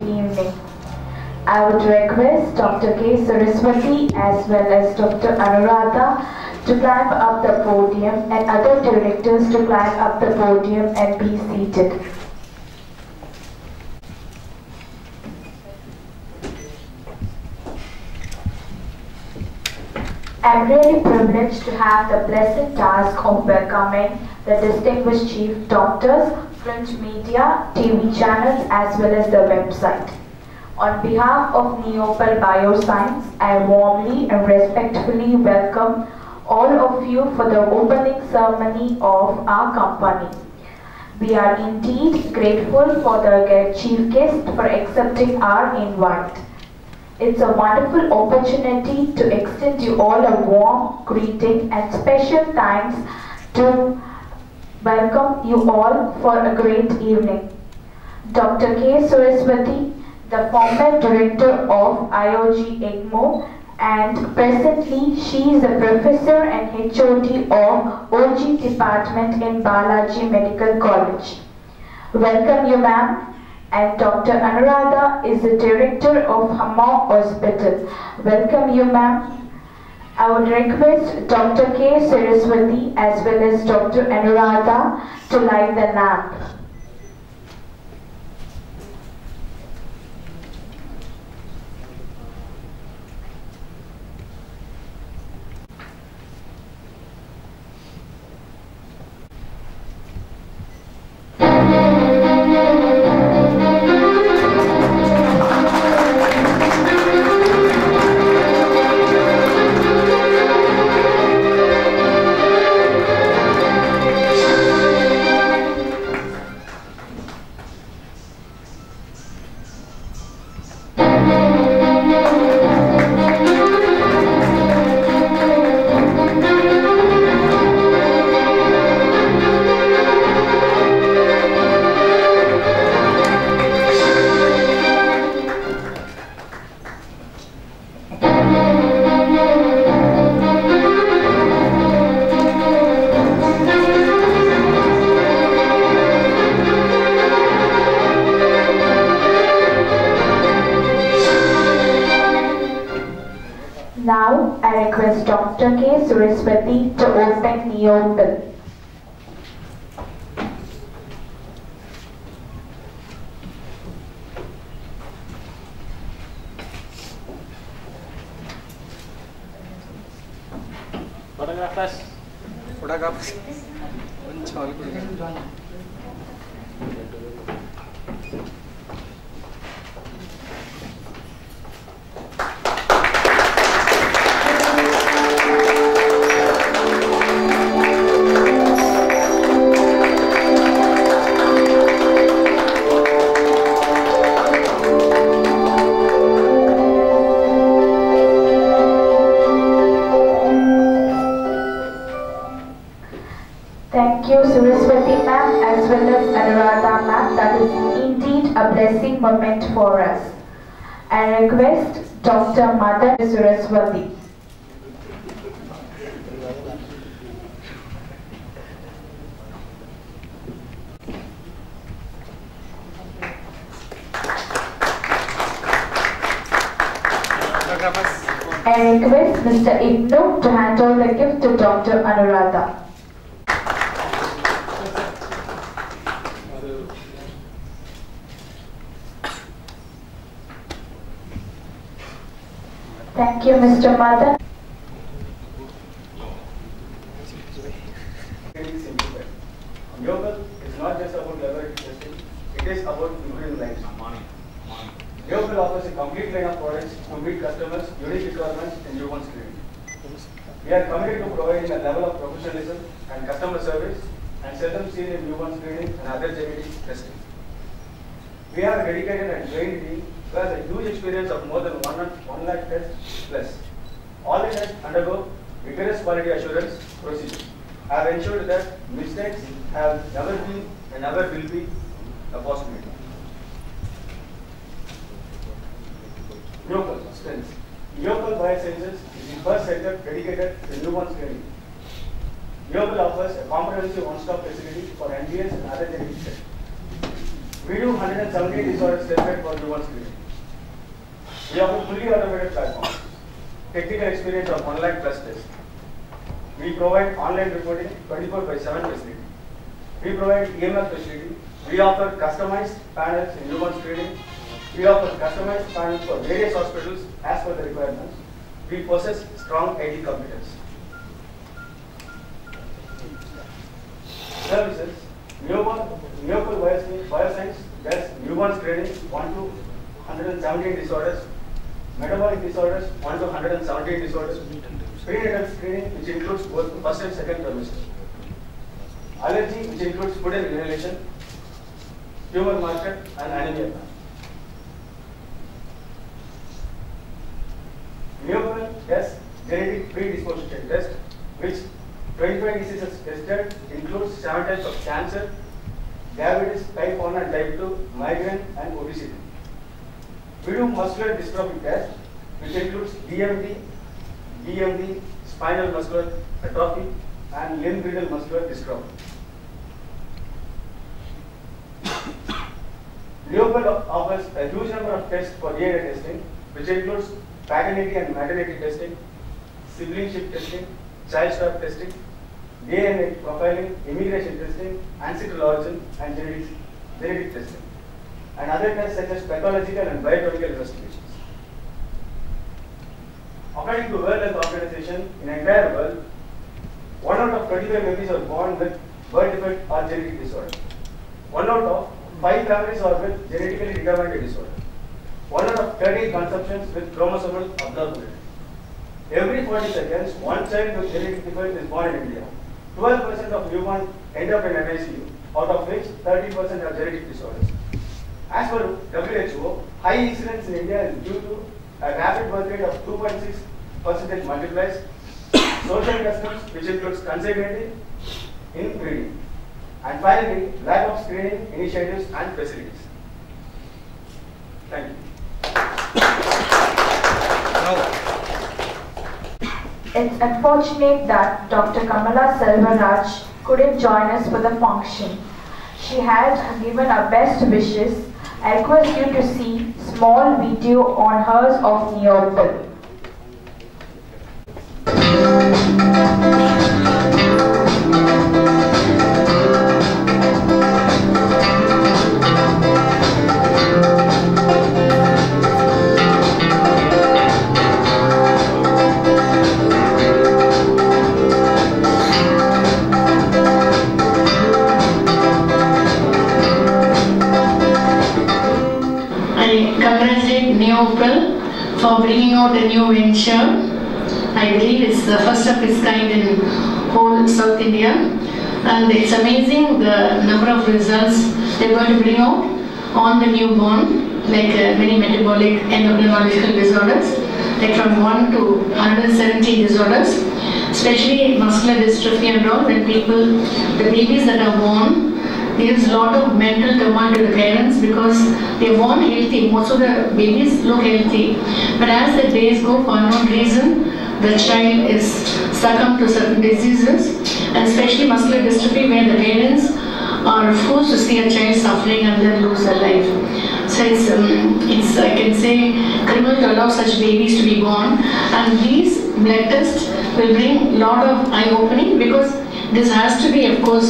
Evening. I would request Dr. K. Saraswati as well as Dr. Anuradha to climb up the podium and other directors to climb up the podium and be seated. I am really privileged to have the blessed task of welcoming the distinguished chief doctors, print media, TV channels as well as the website. On behalf of Neopel Bioscience, I warmly and respectfully welcome all of you for the opening ceremony of our company. We are indeed grateful for the chief guest for accepting our invite. It's a wonderful opportunity to extend you all a warm greeting and special thanks to welcome you all for a great evening. Dr. K. Saraswati, the former director of IOG EGMO, and presently she is a professor and HOD of OG department in Balaji Medical College. Welcome you, ma'am. And Dr. Anuradha is the director of Hamma Hospital. Welcome you, ma'am. I would request Dr. K. Saraswati as well as Dr. Anuradha to light the lamp. Now, I request Dr. K. Saraswati to open Neopel. Photographers. Thank you, Saraswati ma'am as well as Anuradha ma'am. That is indeed a blessing moment for us. I request Dr. Mother Saraswati. I request Mr. Ibnu to hand over the gift to Dr. Anuradha. Thank you, Mr. Madan. Neopel is not just about laboratory testing, it is about improving lives. Neopel offers a complete line of products to meet customers' unique requirements in newborn screening. We are committed to providing a level of professionalism and customer service and seldom seen in newborn screening and other genetic testing. We have a dedicated and trained team who has a huge experience of more than 1 lakh tests plus. All the tests undergo rigorous quality assurance procedures. I have ensured that mistakes have never been and never will be a possibility. Neopel strengths. Neopel Biosciences is the first center dedicated to newborn screening. Neopel offers a comprehensive one-stop facility for NGS and other genetic tests. We do 170 disorders tested for human screening. We offer fully automated platforms, technical experience of 1 lakh plus tests. We provide online reporting 24/7 facility. We provide EMF facility. We offer customized panels in human screening. We offer customized panels for various hospitals as per the requirements. We possess strong IT competence. Services. Neopel Bioscience does newborn screening 1 to 117 disorders, metabolic disorders 1 to 117 disorders, prenatal screening which includes both first and second trimester, allergy which includes food and inhalation, tumor marker and anemia. Neopel does genetic predisposition test which 25 diseases tested includes 7 types of cancer, diabetes type 1 and type 2, migraine and obesity. We do muscular dystrophy test which includes DMD, BMD, spinal muscular atrophy and limb girdle muscular dystrophy. Neopel offers a huge number of tests for DNA testing which includes paternity and maternity testing, siblingship testing, child swab testing, DNA profiling, immigration testing, ancestral origin and genetic testing, and other tests such as pathological and biochemical investigations. According to World Health Organization, in the entire world, 1 out of 25 babies are born with birth defect or genetic disorder. 1 out of 5 families are with genetically determined disorder. 1 out of 30 conceptions with chromosomal abnormality. Every 40 seconds, 1 child with genetic defect is born in India. 12% of newborns end up in NICU, out of which 30% have genetic disorders. As per WHO, high incidence in India is due to a rapid birth rate of 2.6% multiplies, social customs which includes consanguinity in breeding, and finally lack of screening initiatives and facilities. Thank you. It's unfortunate that Dr. Kamala Selvaraj couldn't join us for the function. She had given her best wishes. I request you to see small video on hers of Neopel. Neopel for bringing out a new venture. I believe it's the first of its kind in whole South India, and it's amazing the number of results they're going to bring out on the newborn, like many metabolic endocrinological disorders, like from 1 to 170 disorders, especially muscular dystrophy and all. When the babies that are born, gives a lot of mental turmoil to the parents because they are born healthy. Most of the babies look healthy, but as the days go, for unknown reason, the child is succumbed to certain diseases, and especially muscular dystrophy, where the parents are forced to see a child suffering and then lose their life. So it's I can say criminal to allow such babies to be born, and these blood tests will bring a lot of eye-opening, because this has to be, of course,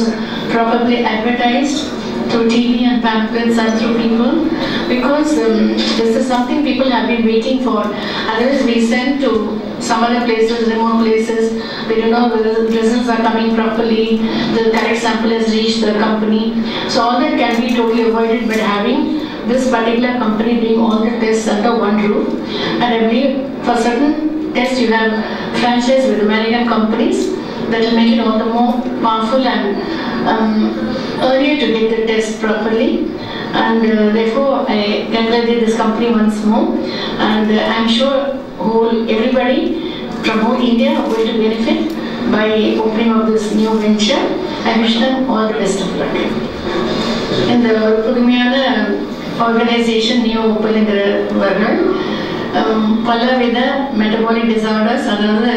properly advertised through TV and pamphlets and through people, because this is something people have been waiting for. Otherwise, we send to some other places, remote places, we don't know whether the results are coming properly, the correct sample has reached the company. So all that can be totally avoided by having this particular company doing all the tests under one roof. And I believe for certain tests you have franchise with American companies that will make it all the more powerful and earlier to get the test properly. And therefore I congratulate this company once more, and I'm sure everybody from whole India are going to benefit by opening of this new venture. I wish them all the best of luck. In the organization Neopel என்கிறவர்கள் பலவித metabolic disorders, அதாவது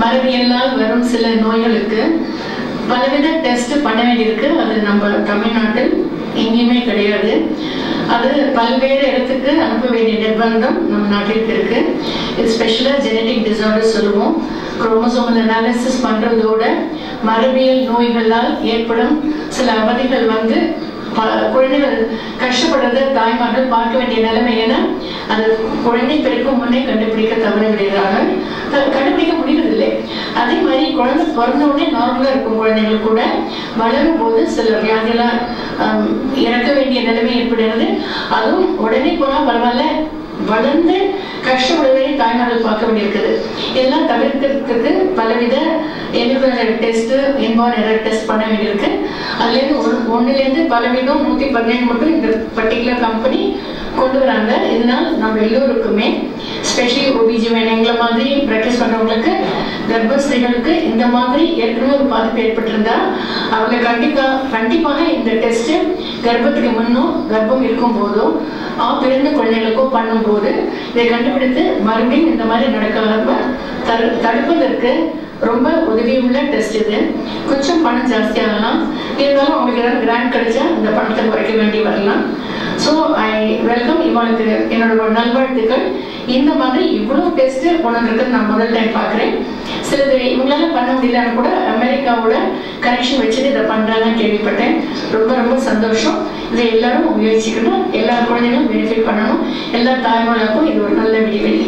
மரபியலால் வரும் சில நோய்களுக்கு பலவித test பண்ண வேண்டியிருக்கு. அது நம்ம தமிழ்நாட்டில் எங்கேயுமே கிடையாது. அது பல்வேறு இடத்துக்கு அனுப்ப வேண்டிய நிர்பந்தம் நம் நாட்டிற்கு இருக்கு. இது ஸ்பெஷலாக ஜெனட்டிக் டிசார்டர் சொல்லுவோம். குரோமோசோமல் அனாலிசிஸ் பண்ணுறதோட மரபியல் நோய்களால் ஏற்படும் சில அவதிகள் வந்து குழந்தைகள் கஷ்டப்படுறத தாய்மார்கள் பார்க்க வேண்டிய நிலைமை. ஏன்னா அது குழந்தை பிறக்கும் முன்னே கண்டுபிடிக்க தவறுகிறார்கள், கண்டுபிடிக்க முடிவதில்லை. அதே மாதிரி குழந்தை பிறந்த உடனே நார்மலாக இருக்கும் குழந்தைகள் கூட வளரும் போது சில வியாதிகளால் இறக்க வேண்டிய நிலைமை ஏற்படுகிறது. அதுவும் உடனே போனால் பரவாயில்ல, வளர்ந்து கஷ்டப்படுவதை தாய்மார்கள் பார்க்க வேண்டியிருக்குது. இதெல்லாம் தவிர்க்கிறதுக்கு பலவித எலிபரல் டெஸ்ட், இன்பார்ன் எரர் டெஸ்ட் பண்ண வேண்டியிருக்கு. அதுலேருந்து ஒன்றுலேருந்து பலவிதம் 117 மட்டும் இந்த பர்டிகுலர் கம்பெனி கொண்டு வராங்க. இதனால் நம்ம எல்லோருக்குமே ஸ்பெஷலி OBGYN எங்களை மாதிரி ப்ராக்டிஸ் பண்ணுறவங்களுக்கு, கர்ப்பஸ்திரிகளுக்கு இந்த மாதிரி ஏற்கனவே ஒரு பாதிப்பு ஏற்பட்டிருந்தா அவங்க கண்டிப்பாக இந்த டெஸ்ட்டு கர்ப்பத்துக்கு முன்னும் கர்ப்பம் இருக்கும் போதோ பிறந்த குழந்தைகளுக்கோ பண்ணும்போது இதை கண்டுபிடித்து மறுபடியும் இந்த மாதிரி நடக்காம தடுப்பதற்கு ரொம்ப உதவியுள்ள டெஸ்ட் இது. கொஞ்சம் பணம் ஜாஸ்தியாகலாம், இருந்தாலும் அவங்களுக்கு ஏதாவது கிராண்ட் கிடைச்சா இந்த பணத்தை குறைக்க வேண்டி வரலாம். ஸோ ஐ வெல்கம் இவங்களுக்கு என்னோட நல்வாழ்த்துக்கள். இந்த மாதிரி இவ்வளோ டெஸ்ட்டு கொண்டு இருக்கிறது நான் முதல் டைம் பார்க்குறேன். சிலது இவங்களால பண்ண முடியலன்னு கூட அமெரிக்காவோட கனெக்ஷன் வச்சுட்டு இதை பண்ணுறாங்கன்னு கேள்விப்பட்டேன். ரொம்ப ரொம்ப சந்தோஷம். இதை எல்லாரும் முயற்சிக்கணும், எல்லா குழந்தைகளும் பெனிஃபிட் பண்ணணும். எல்லா தாய்மார்களுக்கும் இது ஒரு நல்ல விடிவெளி.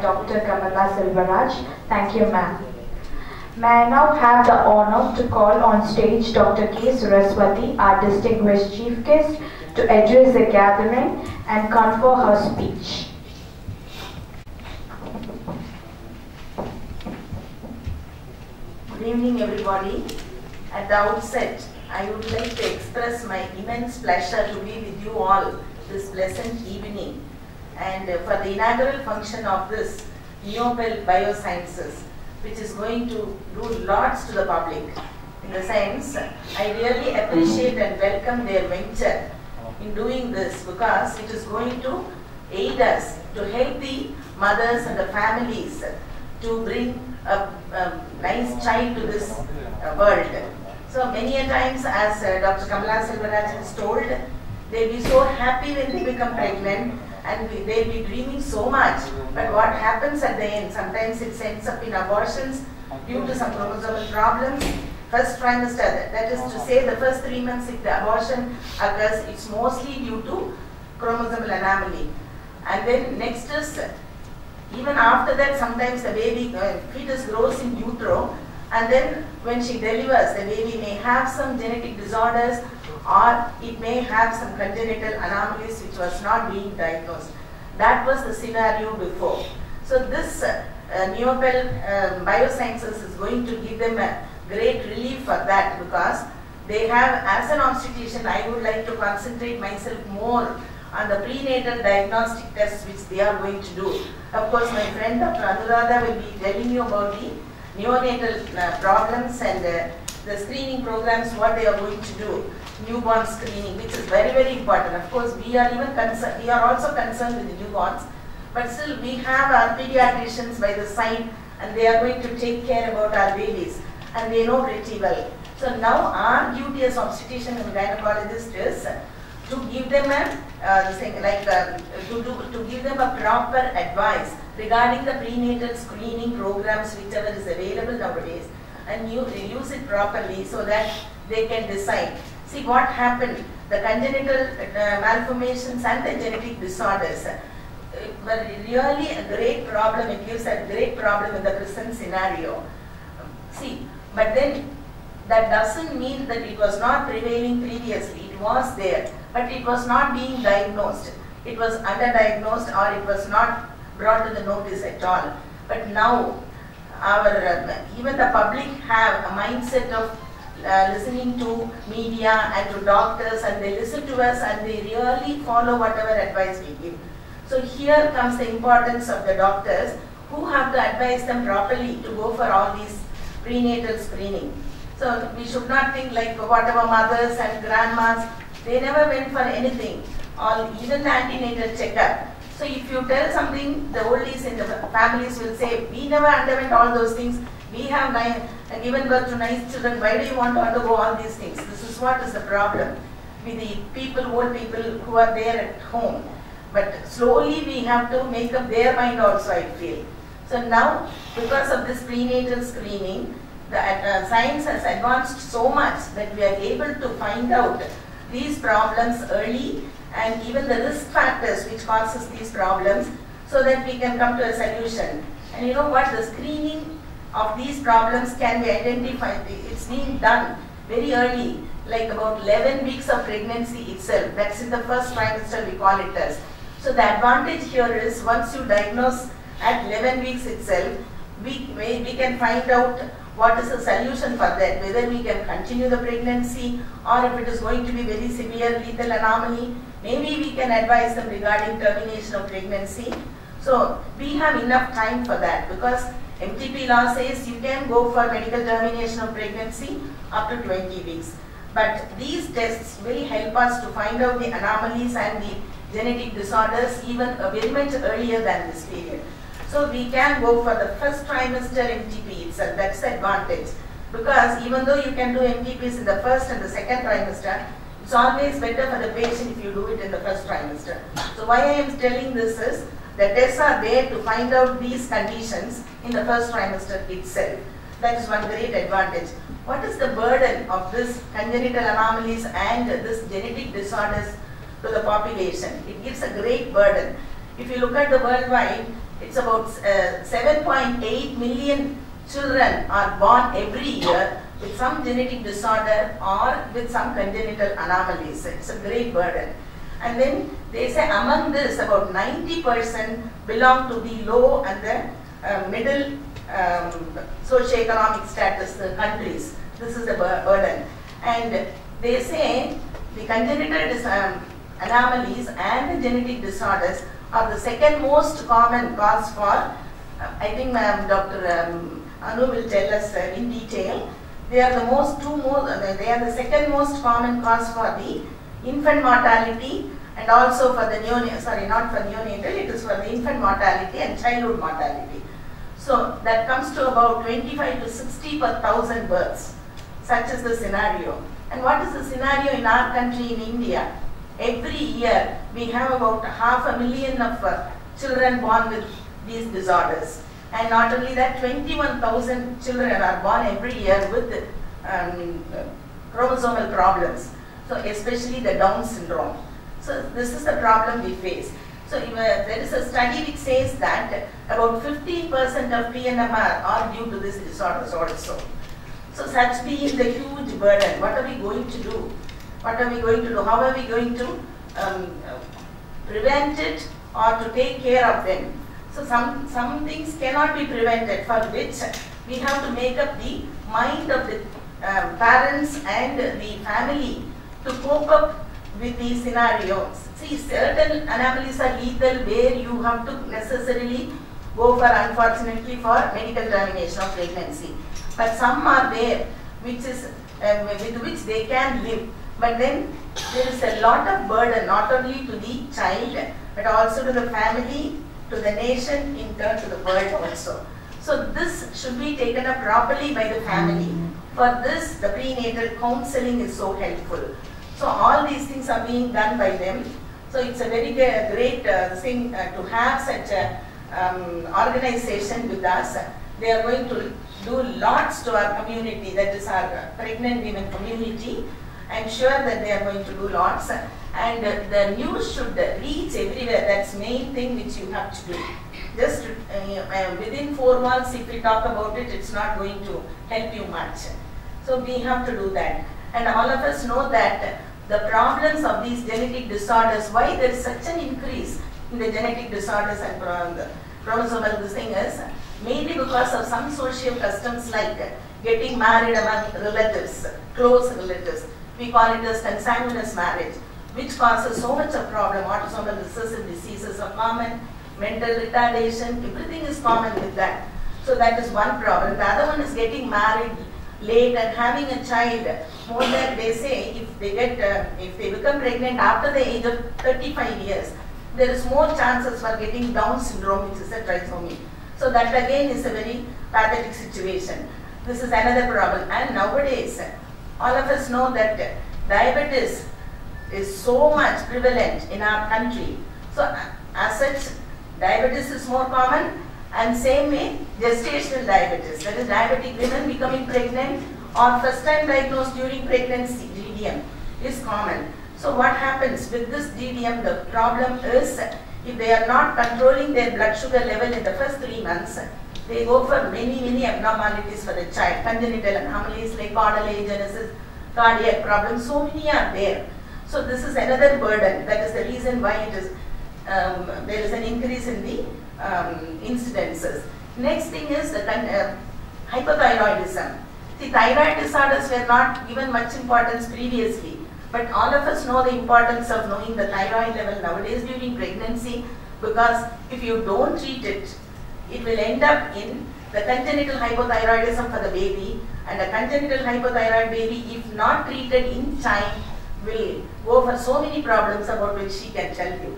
Dr. Kamala Silvaraj. Thank you, ma'am. May I now have the honor to call on stage Dr. K. Suraswati, our distinguished chief guest, to address the gathering and confer her speech. Good evening, everybody. At the outset, I would like to express my immense pleasure to be with you all this pleasant evening, and for the inaugural function of this Neopel Biosciences, which is going to do lots to the public. In the sense, I really appreciate and welcome their venture in doing this, because it is going to aid us to help the mothers and the families to bring a nice child to this world. So many a times, as Dr. Kamala Silvaraj has told, they'll be so happy when they become pregnant, and they'll be dreaming so much. But what happens at the end? Sometimes it ends up in abortions due to some chromosomal problems. First trimester, that is to say the first 3 months if the abortion occurs, it's mostly due to chromosomal anomaly. And then next is, even after that, sometimes the baby fetus grows in utero, and then when she delivers, the baby may have some genetic disorders, or it may have some congenital anomalies which was not being diagnosed. That was the scenario before. So this Neopel Biosciences is going to give them a great relief for that, because they have, as an obstetrician, I would like to concentrate myself more on the prenatal diagnostic tests which they are going to do. Of course, my friend Dr. Anuradha will be telling you about the neonatal problems and the screening programs, what they are going to do. Newborn screening, which is very, very important. Of course, we are also concerned with the newborns, but still we have our pediatricians by the side, and they are going to take care about our babies, and they know pretty well. So now our duty as obstetrician and gynecologist is to give them to give them a proper advice regarding the prenatal screening programs whichever is available nowadays, and use it properly so that they can decide. See what happened, the congenital malformations and the genetic disorders were really a great problem. It gives a great problem in the present scenario. See, but then that doesn't mean that it was not prevailing previously. It was there, but it was not being diagnosed. It was underdiagnosed, or it was not brought to the notice at all. But now, even the public have a mindset of listening to media and to doctors, and they listen to us and they really follow whatever advice we give. So here comes the importance of the doctors, who have to advise them properly to go for all these prenatal screening. So we should not think like whatever mothers and grandmas, they never went for anything, even the antenatal checkup. So if you tell something, the oldies in the families will say, we never underwent all those things, We have given birth to nice children. Why do you want to undergo all these things? This is what is the problem with the people, old people who are there at home. But slowly we have to make up their mind also, I feel. So now, because of this prenatal screening, the science has advanced so much that we are able to find out these problems early and even the risk factors which causes these problems, so that we can come to a solution. And you know what? The screening of these problems can be identified. It's being done very early, like about 11 weeks of pregnancy itself. That's in the first trimester, we call it as. So the advantage here is, once you diagnose at 11 weeks itself, we can find out what is the solution for that, whether we can continue the pregnancy or if it is going to be very severe lethal anomaly. Maybe we can advise them regarding termination of pregnancy. So we have enough time for that, because MTP law says you can go for medical termination of pregnancy up to 20 weeks. But these tests will help us to find out the anomalies and the genetic disorders even very much earlier than this period. So we can go for the first trimester MTP itself. That's the advantage. Because even though you can do MTPs in the first and the second trimester, it's always better for the patient if you do it in the first trimester. So why I am telling this is, the tests are there to find out these conditions in the first trimester itself. That is one great advantage. What is the burden of this congenital anomalies and this genetic disorders to the population? It gives a great burden. If you look at the worldwide, it's about 7.8 million children are born every year with some genetic disorder or with some congenital anomalies. It's a great burden. And then they say among this, about 90% belong to the low and the middle socioeconomic status countries. This is the burden. And they say the congenital anomalies and the genetic disorders are the second most common cause for, I think Dr. Anu will tell us in detail. They are the they are the second most common cause for the infant mortality and also for the not for neonatal, it is for the infant mortality and childhood mortality. So that comes to about 25 to 60 per thousand births. Such is the scenario. And what is the scenario in our country, in India? Every year we have about 500,000 of children born with these disorders. And not only that, 21,000 children are born every year with chromosomal problems. So especially the Down syndrome. So this is the problem we face. So there is a study which says that about 15% of PNMR are due to these disorders also. So such being the huge burden, what are we going to do? What are we going to do? How are we going to prevent it or to take care of them? So some things cannot be prevented, for which we have to make up the mind of the parents and the family to cope up with these scenarios. See, certain anomalies are lethal where you have to necessarily go for, unfortunately, for medical termination of pregnancy. But some are there which is with which they can live. But then there is a lot of burden, not only to the child, but also to the family, to the nation, in turn to the world also. So this should be taken up properly by the family. For this, the prenatal counseling is so helpful. So all these things are being done by them. So it's a very great thing to have such a organization with us. They are going to do lots to our community, that is our pregnant women community. I'm sure that they are going to do lots, and the news should reach everywhere. That's the main thing which you have to do. Just within 4 months, if we talk about it, it's not going to help you much. So we have to do that. And all of us know that the problems of these genetic disorders, why there is such an increase in the genetic disorders and chromosomal thing is mainly because of some social customs like getting married among relatives, close relatives. We call it as consanguineous marriage, which causes so much of problem. Autosomal recessive diseases are common, mental retardation, everything is common with that. So that is one problem. The other one is getting married late and having a child. More than they say, if they become pregnant after the age of 35 years, there is more chances for getting Down syndrome, which is a trisomy. So that again is a very pathetic situation. This is another problem. And nowadays, all of us know that diabetes is so much prevalent in our country. So as such, diabetes is more common, and same way gestational diabetes, that is diabetic women becoming pregnant or first time diagnosed during pregnancy, DDM, is common. So what happens with this DDM, the problem is if they are not controlling their blood sugar level in the first 3 months, they go for many abnormalities for the child, congenital anomalies like chordalogenesis, cardiac problems, so many are there. So this is another burden. That is the reason why it is there is an increase in the incidences. Next thing is the hypothyroidism. The thyroid disorders were not given much importance previously, but all of us know the importance of knowing the thyroid level nowadays during pregnancy, because if you don't treat it, it will end up in the congenital hypothyroidism for the baby, and a congenital hypothyroid baby, if not treated in time, will go for so many problems about which she can tell you.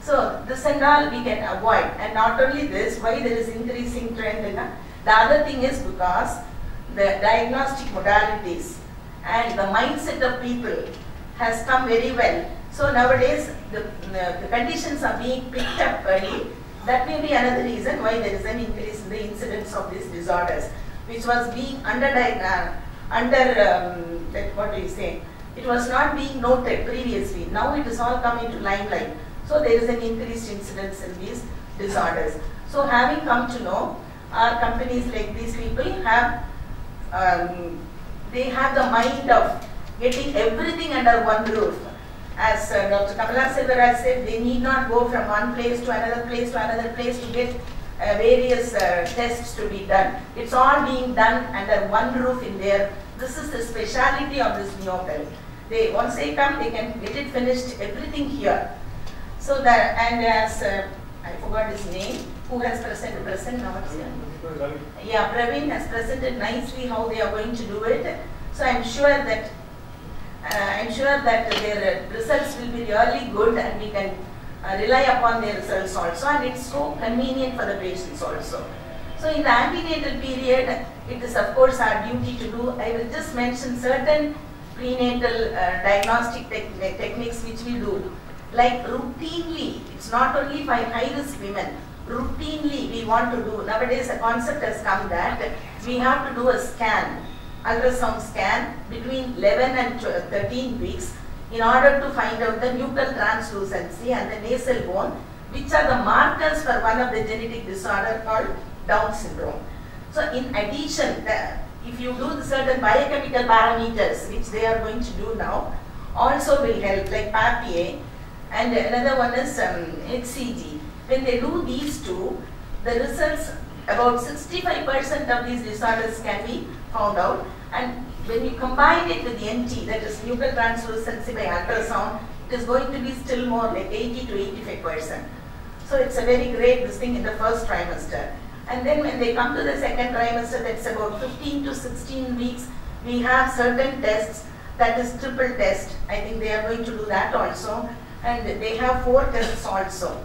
So this and all we can avoid. And not only this, why there is increasing trend in the other thing is because the diagnostic modalities and the mindset of people has come very well. So nowadays the conditions are being picked up early. That may be another reason why there is an increase in the incidence of these disorders, which was being what do you say? It was not being noted previously. Now it is all coming to limelight. So there is an increased incidence in these disorders. So having come to know, our companies like these people have, they have the mind of getting everything under one roof. As Dr. Kamala Silveraj said, they need not go from one place to another place to another place to get various tests to be done. It's all being done under one roof in there. This is the speciality of this neopel. Once they come, they can get it finished, everything here. So that, and as I forgot his name, who has presented now what's here? Yeah, Praveen has presented nicely how they are going to do it. So I'm sure that their results will be really good, and we can rely upon their results also, and it's so convenient for the patients also. So in the antenatal period, it is of course our duty to do. I will just mention certain prenatal diagnostic techniques which we do. Like routinely, it's not only for high-risk women, routinely we want to do. Nowadays a concept has come that we have to do a scan, ultrasound scan between 11 and 13 weeks in order to find out the nuchal translucency and the nasal bone, which are the markers for one of the genetic disorder called Down syndrome. So in addition, if you do certain biochemical parameters, which they are going to do now, also will help, like PAPA, and another one is HCG. When they do these two, the results, about 65% of these disorders can be found out, and when you combine it with the NT, that is nuchal translucency by ultrasound, it is going to be still more like 80 to 85%. So it's a very great this thing in the first trimester. And then when they come to the second trimester, that's about 15 to 16 weeks, we have certain tests, that is triple test. I think they are going to do that also. And they have 4 tests also.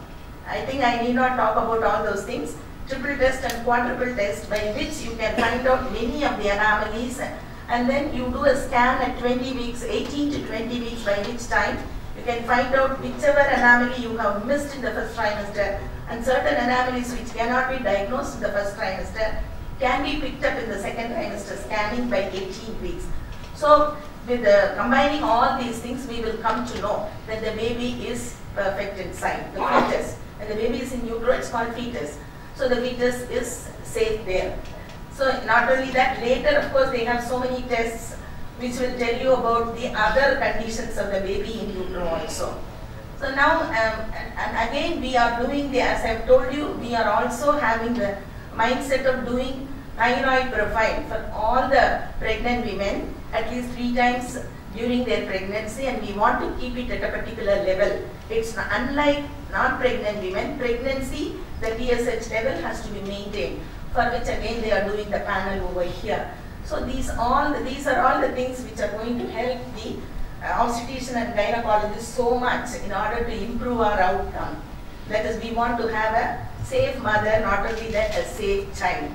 I think I need not talk about all those things. Triple test and quadruple test, by which you can find out many of the anomalies, and then you do a scan at 20 weeks, 18 to 20 weeks, by which time you can find out whichever anomaly you have missed in the first trimester, and certain anomalies which cannot be diagnosed in the first trimester can be picked up in the second trimester scanning by 18 weeks. So with combining all these things, we will come to know that the baby is perfect inside, the fetus. When the baby is in utero, it's called fetus. So the fetus is safe there. So not only that, later of course they have so many tests which will tell you about the other conditions of the baby in utero also. So now, and again we are doing as I have told you, we are also having the mindset of doing thyroid profile for all the pregnant women at least 3 times during their pregnancy, and we want to keep it at a particular level. It's unlike non-pregnant women. Pregnancy, the TSH level has to be maintained, for which again they are doing the panel over here. So these are all the things which are going to help the obstetrician and gynecologist so much in order to improve our outcome. That is, we want to have a safe mother, not only that, a safe child.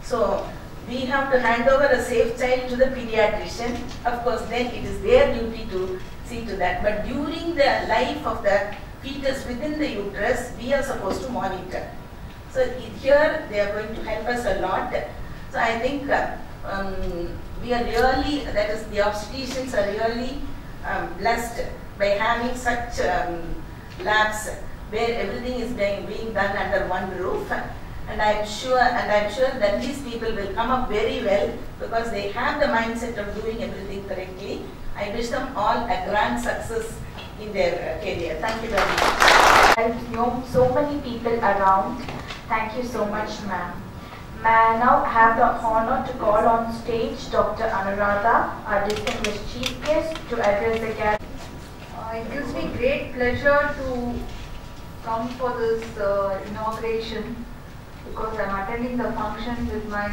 So we have to hand over a safe child to the pediatrician. Of course, then it is their duty to see to that. But during the life of the fetus within the uterus, we are supposed to monitor. So here they are going to help us a lot. So I think we are really, that is, the obstetricians are really blessed by having such labs where everything is being done under one roof. And I'm sure that these people will come up very well because they have the mindset of doing everything correctly. I wish them all a grand success in their career. Thank you very much. I've known so many people around. Thank you so much, ma'am. May I now have the honor to call on stage Dr. Anuradha, our distinguished chief guest, to address the gathering. It gives me great pleasure to come for this inauguration because I'm attending the function with my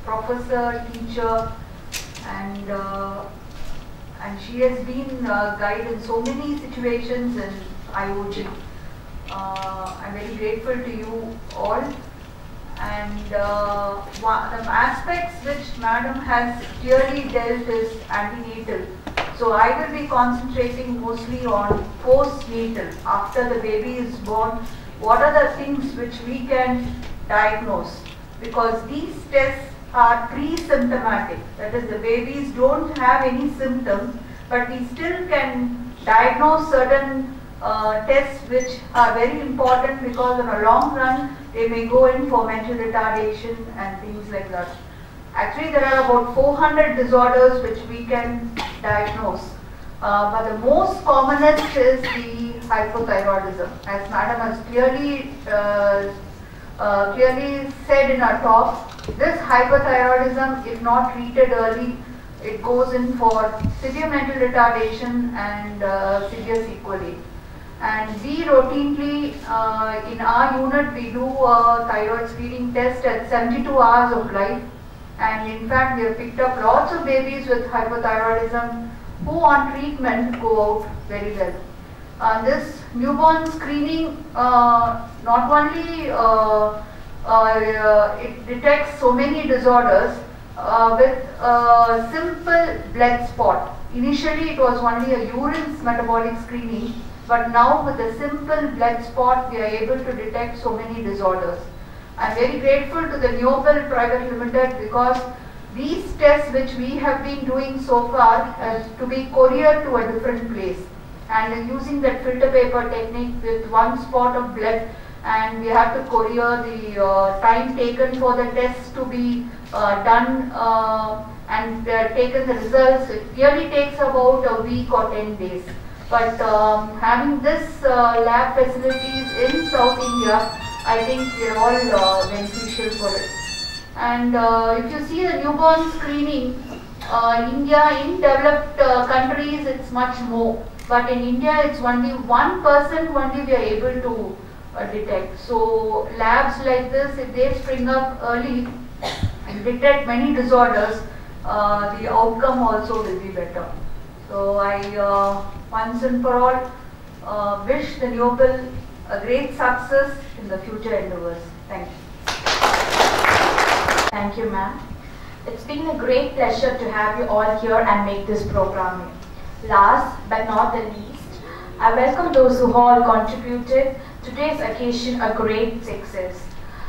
professor, teacher, and she has been a guide in so many situations in IoT. I'm very grateful to you all. And the aspects which Madam has clearly dealt is antenatal. So I will be concentrating mostly on postnatal. After the baby is born, what are the things which we can diagnose? Because these tests are pre-symptomatic. That is, the babies don't have any symptoms, but we still can diagnose certain tests which are very important because in a long run they may go in for mental retardation and things like that. Actually, there are about 400 disorders which we can diagnose. But the most commonest is the hypothyroidism. As Madam has clearly said in her talk, this hypothyroidism, if not treated early, it goes in for severe mental retardation and severe sequelae. And we routinely, in our unit, we do a thyroid screening test at 72 hours of life. And in fact, we have picked up lots of babies with hypothyroidism who on treatment go out very well. This newborn screening not only it detects so many disorders with a simple blood spot. Initially, it was only a urine metabolic screening. But now with a simple blood spot, we are able to detect so many disorders. I am very grateful to the Neopel Private Limited because these tests which we have been doing so far has to be couriered to a different place. And using that filter paper technique with one spot of blood, and we have to courier the time taken for the tests to be done and taken the results. It really takes about a week or 10 days. But having this lab facilities in South India, I think we are all beneficial for it. And if you see the newborn screening, India in developed countries it's much more. But in India it's only 1% only we are able to detect. So labs like this, if they spring up early and detect many disorders, the outcome also will be better. So I once and for all wish the Neopel a great success in the future endeavors. Thank you. Thank you, ma'am. It's been a great pleasure to have you all here and make this program. Last but not the least, I welcome those who all contributed to today's occasion a great success.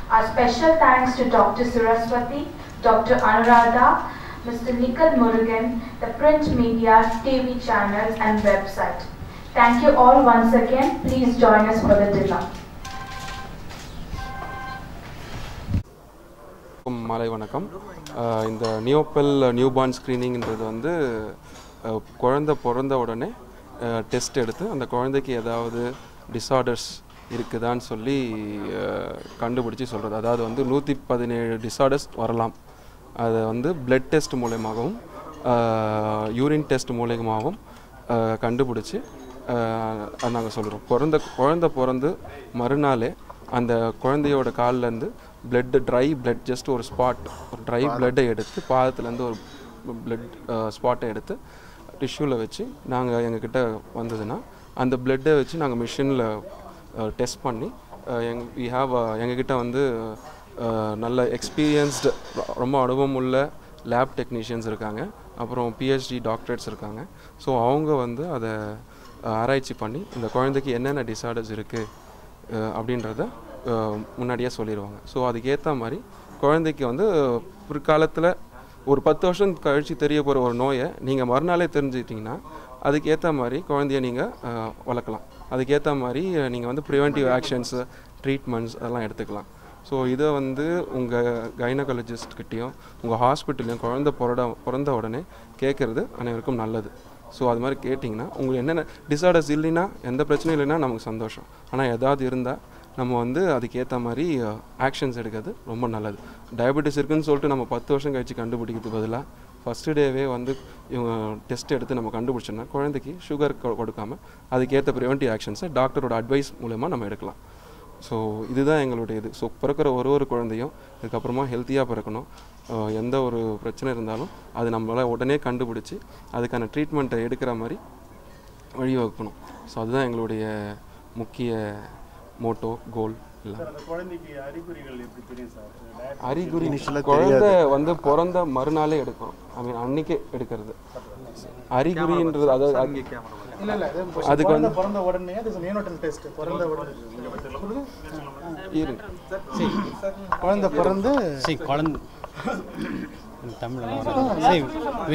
Our special thanks to Dr. Suraswati, Dr. Anuradha, Mr. Nikhil Murugan, the print media, TV channels and website. Thank you all once again. Please join us for the dinner. மாலை வணக்கம். இந்த நியோபெல் newborn ஸ்க்ரீனிங்ன்றது வந்து குழந்தை பிறந்த உடனே test எடுத்து அந்த குழந்தைக்கு ஏதாவது டிஸார்டர்ஸ் இருக்குதான்னு சொல்லி கண்டுபிடிச்சி சொல்கிறது. அதாவது வந்து 117 டிஸார்டர்ஸ் வரலாம். அதை வந்து பிளட் டெஸ்ட் மூலமாகவும் யூரின் டெஸ்ட் மூலமாகவும் கண்டுபிடிச்சி நாங்கள் சொல்கிறோம். குழந்தை பிறந்து மறுநாளே அந்த குழந்தையோட கால்லேருந்து பிளட்டு ட்ரை பிளட் ஜஸ்ட் ஒரு ஸ்பாட் ஒரு ட்ரை பிளட்டை எடுத்து பாதத்துலேருந்து ஒரு பிளட் ஸ்பாட்டை எடுத்து டிஷ்யூவில் வச்சு நாங்கள் எங்ககிட்ட வந்ததுன்னா அந்த பிளட்டை வச்சு நாங்கள் மிஷினில் டெஸ்ட் பண்ணி வி ஹாவ் எங்ககிட்ட வந்து நல்ல எக்ஸ்பீரியன்ஸ்டு ரொம்ப அனுபவம் உள்ள லேப் டெக்னீஷியன்ஸ் இருக்காங்க, அப்புறம் பிஹெச்டி டாக்டரேட்ஸ் இருக்காங்க. ஸோ அவங்க வந்து அதை ஆராய்ச்சி பண்ணி இந்த குழந்தைக்கு என்னென்ன டிஸார்டர்ஸ் இருக்குது அப்படின்றத முன்னாடியே சொல்லிடுவாங்க. ஸோ அதுக்கேற்ற மாதிரி குழந்தைக்கு வந்து பிற்காலத்தில் ஒரு 10 வருஷம் கழித்து தெரிய போகிற ஒரு நோயை நீங்கள் மறுநாளே தெரிஞ்சுக்கிட்டிங்கன்னா அதுக்கேற்ற மாதிரி குழந்தைய நீங்கள் வளர்க்கலாம். அதுக்கேற்ற மாதிரி நீங்கள் வந்து ப்ரிவென்டிவ் ஆக்ஷன்ஸு, ட்ரீட்மெண்ட்ஸ் அதெல்லாம் எடுத்துக்கலாம். ஸோ இதை வந்து உங்கள் கைனகாலஜிஸ்ட்கிட்டையும் உங்கள் ஹாஸ்பிட்டல்லையும் குழந்தை பிறந்த உடனே கேட்குறது அனைவருக்கும் நல்லது. ஸோ அது மாதிரி கேட்டிங்கன்னா உங்களுக்கு என்னென்ன டிஸார்டர்ஸ் இல்லைன்னா, எந்த பிரச்சனையும் இல்லைன்னா நமக்கு சந்தோஷம். ஆனால் ஏதாவது இருந்தால் நம்ம வந்து அதுக்கேற்ற மாதிரி ஆக்ஷன்ஸ் எடுக்கிறது ரொம்ப நல்லது. டயபெட்டிஸ் இருக்குதுன்னு சொல்லிட்டு நம்ம 10 வருஷம் கழித்து கண்டுபிடிக்கிறது பதிலாக ஃபஸ்ட்டு டேவே வந்து இவங்க டெஸ்ட் எடுத்து நம்ம கண்டுபிடிச்சோன்னா குழந்தைக்கு சுகர் கொடுக்காமல் அதுக்கேற்ற ப்ரிவென்டிவ் ஆக்ஷன்ஸை டாக்டரோட அட்வைஸ் மூலமாக நம்ம எடுக்கலாம். ஸோ இதுதான் எங்களுடைய இது. ஸோ பிறக்கிற ஒரு குழந்தையும் இதுக்கப்புறமா ஹெல்த்தியாக பிறக்கணும். எந்த ஒரு பிரச்சனை இருந்தாலும் அது நம்மளால் உடனே கண்டுபிடிச்சி அதுக்கான ட்ரீட்மெண்ட்டை எடுக்கிற மாதிரி வழிவகுக்கணும். ஸோ அதுதான் எங்களுடைய முக்கிய மோட்டோ கோல். இல்லை அறிகுறி குழந்தை வந்து பிறந்த மறுநாளே எடுக்கணும். அன்னைக்கே எடுக்கிறது அறிகுறின்றது. அதாவது அதுக்கு வந்து பிறந்த உடனே நியோனட்டல் டெஸ்ட் பிறந்த உடனே குழந்தை பிறந்து குழந்தை தமிழில்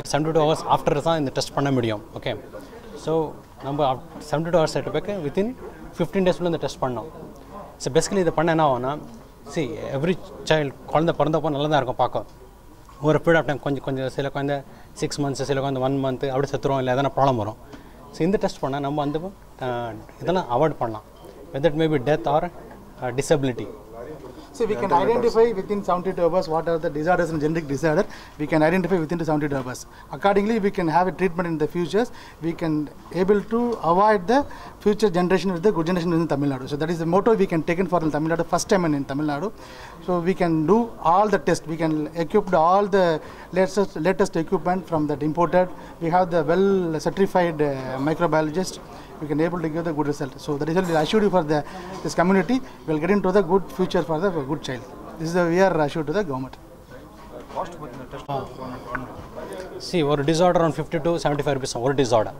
72 hours ஆஃப்டர் தான் இந்த டெஸ்ட் பண்ண முடியும். ஓகே, ஸோ நம்ம 72 hours ஆகிட்டு வித்தின் 15 days இந்த டெஸ்ட் பண்ணோம். ஸோ பேசிக்கலி இதை பண்ண என்ன ஆகும்னா, எவ்ரி சைல்டு குழந்தை பிறந்தப்போ நல்லா தான் இருக்கும் பார்க்க. ஒரு பீரியட் ஆஃப் டைம் கொஞ்சம் சில குழந்தை 6 months, சில குழந்தை 1 month அப்படி செத்துரும், இல்லை எதனா ப்ராப்ளம் வரும். ஸோ இந்த டெஸ்ட் பண்ணால் நம்ம வந்து இதெல்லாம் அவாய்ட் பண்ணலாம், whether it may be death or disability. So we can identify within 72 hours what are the disorders and genetic disorder. We can identify within the 72 hours. Accordingly, we can have a treatment in the futures. We can able to avoid the future generation with the good generation in Tamil Nadu. So that is the motto we can take for Tamil Nadu first time in Tamil Nadu. So we can do all the tests. We can equip all the latest equipment from that imported. We have the well certified microbiologist. We can able to give the good result. So the result is assured for this community. We will get into the good future for the good child. This is the we are assured to the government. See, one disorder on 50 to 75 rupees one disorder.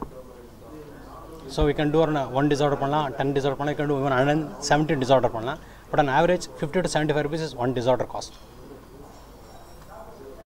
So we can do one disorder panna, 10 disorder panna, we can do even 170 disorder panna. But on average 50 to 75 rupees is one disorder cost.